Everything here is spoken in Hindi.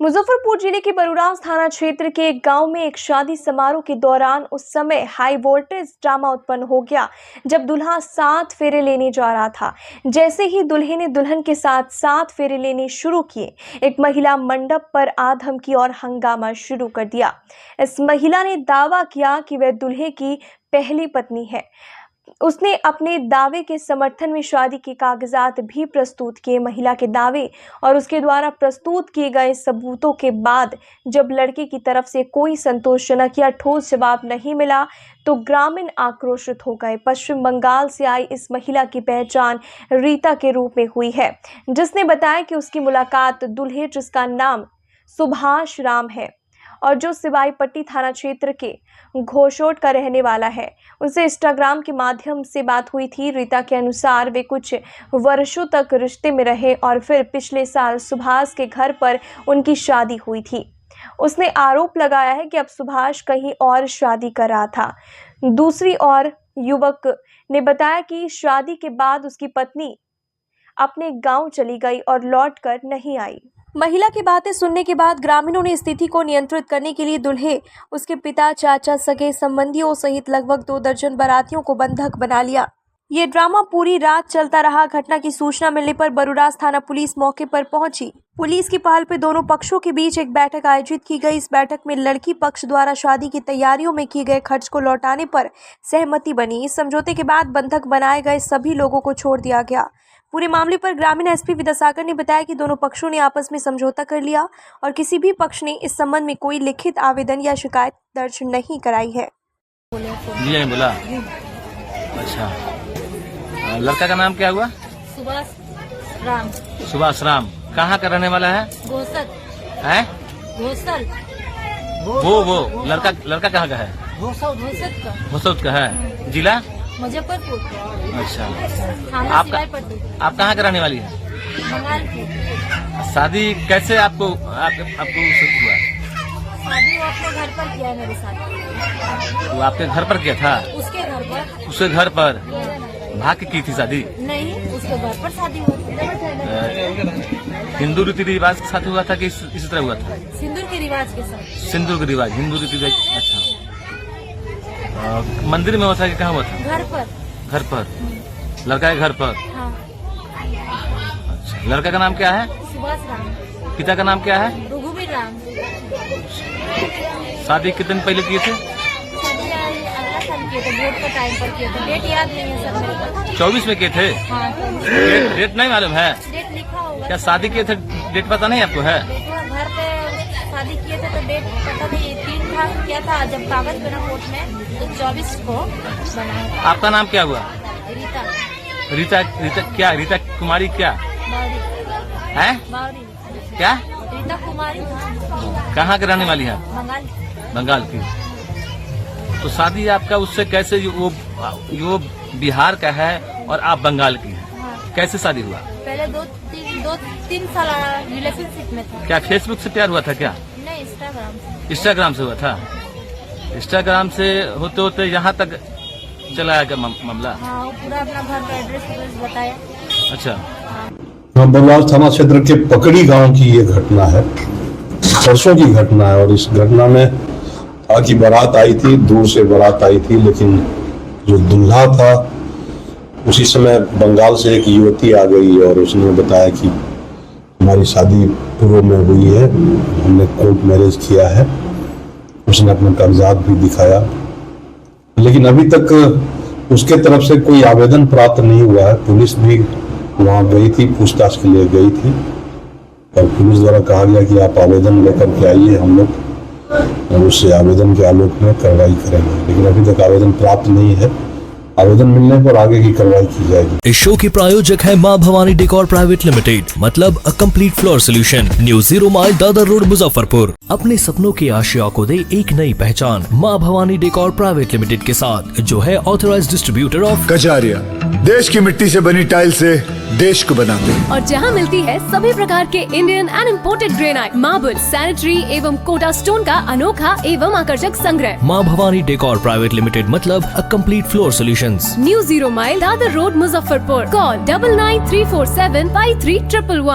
मुजफ्फरपुर जिले के बरूराज थाना क्षेत्र के एक गांव में एक शादी समारोह के दौरान उस समय हाई वोल्टेज ड्रामा उत्पन्न हो गया जब दूल्हा 7 फेरे लेने जा रहा था। जैसे ही दूल्हे ने दुल्हन के साथ 7 फेरे लेने शुरू किए, एक महिला मंडप पर आ धमकी और हंगामा शुरू कर दिया। इस महिला ने दावा किया कि वह दूल्हे की पहली पत्नी है। उसने अपने दावे के समर्थन में शादी के कागजात भी प्रस्तुत किए। महिला के दावे और उसके द्वारा प्रस्तुत किए गए सबूतों के बाद जब लड़के की तरफ से कोई संतोषजनक या ठोस जवाब नहीं मिला तो ग्रामीण आक्रोशित हो गए। पश्चिम बंगाल से आई इस महिला की पहचान रीता के रूप में हुई है, जिसने बताया कि उसकी मुलाकात दूल्हे, जिसका नाम सुभाष राम है और जो सिवाईपट्टी थाना क्षेत्र के घोषोट का रहने वाला है, उनसे इंस्टाग्राम के माध्यम से बात हुई थी। रीता के अनुसार वे कुछ वर्षों तक रिश्ते में रहे और फिर पिछले साल सुभाष के घर पर उनकी शादी हुई थी। उसने आरोप लगाया है कि अब सुभाष कहीं और शादी कर रहा था। दूसरी ओर युवक ने बताया कि शादी के बाद उसकी पत्नी अपने गांव चली गई और लौटकर नहीं आई। महिला की बातें सुनने के बाद ग्रामीणों ने स्थिति को नियंत्रित करने के लिए दूल्हे, उसके पिता, चाचा, सगे संबंधियों सहित लगभग 2 दर्जन बारातियों को बंधक बना लिया। ये ड्रामा पूरी रात चलता रहा। घटना की सूचना मिलने पर बरूराज थाना पुलिस मौके पर पहुंची। पुलिस की पहल पर दोनों पक्षों के बीच एक बैठक आयोजित की गई। इस बैठक में लड़की पक्ष द्वारा शादी की तैयारियों में किए गए खर्च को लौटाने पर सहमति बनी। इस समझौते के बाद बंधक बनाए गए सभी लोगों को छोड़ दिया गया। पूरे मामले पर ग्रामीण एसपी विद्यासागर ने बताया कि दोनों पक्षों ने आपस में समझौता कर लिया और किसी भी पक्ष ने इस संबंध में कोई लिखित आवेदन या शिकायत दर्ज नहीं कराई है। जी बोला। अच्छा, लड़का का नाम क्या हुआ? सुभाष राम। सुभाष राम कहाँ का रहने वाला है? घोसल है? घोसल। वो लड़का कहाँ का है? घोसल का है। जिला मुजफ्फरपुर। अच्छा, आप कहाँ के रहने वाली है? बंगाल की। शादी कैसे आपको हुआ? शादी वो अपने घर पर किया है मेरे साथ। वो आपके घर पर किया था? उसके घर पर। उसके घर पर भाग के की थी शादी? नहीं, उसके घर पर शादी हुई। हिंदू रीति रिवाज के साथ हुआ था कि इसी तरह हुआ था? सिंदूर के रिवाज के साथ। सिंदूर के रिवाज, हिंदू रीति रिवाज। अच्छा, मंदिर में हुआ था कि कहाँ हुआ था? घर पर। घर पर, लड़का के घर पर। हाँ। अच्छा, लड़का का नाम क्या है? सुभाष राम। पिता का नाम क्या है? रघुवीर राम। शादी कितने दिन पहले किए थे? शादी अगला साल किए थे, वोट का टाइम पर किए थे। डेट याद नहीं है सर मेरे को। 24 में किए थे? हाँ, डेट नहीं मालूम है? डेट लिखा होगा। क्या शादी किए थे? डेट पता नहीं आपको है? घर पे शादी किए थे तो डेट पता नहीं, 3 था क्या था जब कागज बना कोर्ट में तो 24 को बना। आपका नाम क्या हुआ? रीता। रीता क्या? रीता कुमारी क्या है? बावरी। क्या? रीता कुमारी। कहाँ के रहने वाली है? बंगाल। बंगाल की। तो शादी आपका उससे कैसे? वो बिहार का है और आप बंगाल की है। हाँ। कैसे शादी हुआ? पहले 2-3 साल रिलेशनशिप में था। क्या फेसबुक से प्यार हुआ था क्या? नहीं, इंस्टाग्राम से हुआ था। इंस्टाग्राम से होते होते यहाँ तक चला गया मामला? हाँ, वो पूरा अपना घर का एड्रेस बताया। अच्छा, बरूराज थाना क्षेत्र के पकड़ी गांव की ये घटना है। परसों की घटना है और इस घटना में आकी बारात आई थी, दूर से बारात आई थी, लेकिन जो दूल्हा था उसी समय बंगाल से एक युवती आ गई और उसने बताया कि हमारी शादी पूर्व में हुई है, हमने कोर्ट मैरिज किया है। उसने अपने कागजात भी दिखाया, लेकिन अभी तक उसके तरफ से कोई आवेदन प्राप्त नहीं हुआ है। पुलिस भी वहां गई थी, पूछताछ के लिए गई थी और पुलिस द्वारा कहा गया कि आप आवेदन लेकर के आइए, हम लोग उससे आवेदन के आलोक में कार्रवाई करेंगे। लेकिन अभी तक आवेदन प्राप्त नहीं है। आवेदन मिलने पर आगे की कार्रवाई की जाएगी। इस शो के प्रायोजक है मां भवानी डेकोर प्राइवेट लिमिटेड, मतलब a complete floor solution, new 0 mile Dadar road Muzaffarpur. अपने सपनों की आशिया को दे एक नई पहचान मां भवानी डेकोर प्राइवेट लिमिटेड के साथ, जो है ऑथराइज्ड डिस्ट्रीब्यूटर ऑफ कजारिया। देश की मिट्टी से बनी टाइल से देश को बनाते हैं और जहां मिलती है सभी प्रकार के Indian and imported granite, marble, sanitary एवं कोटा स्टोन का अनोखा एवं आकर्षक संग्रह। मां भवानी डेकोर प्राइवेट लिमिटेड, मतलब a complete floor solution, new 0 mile Dadar road Muzaffarpur. Call 9934753111।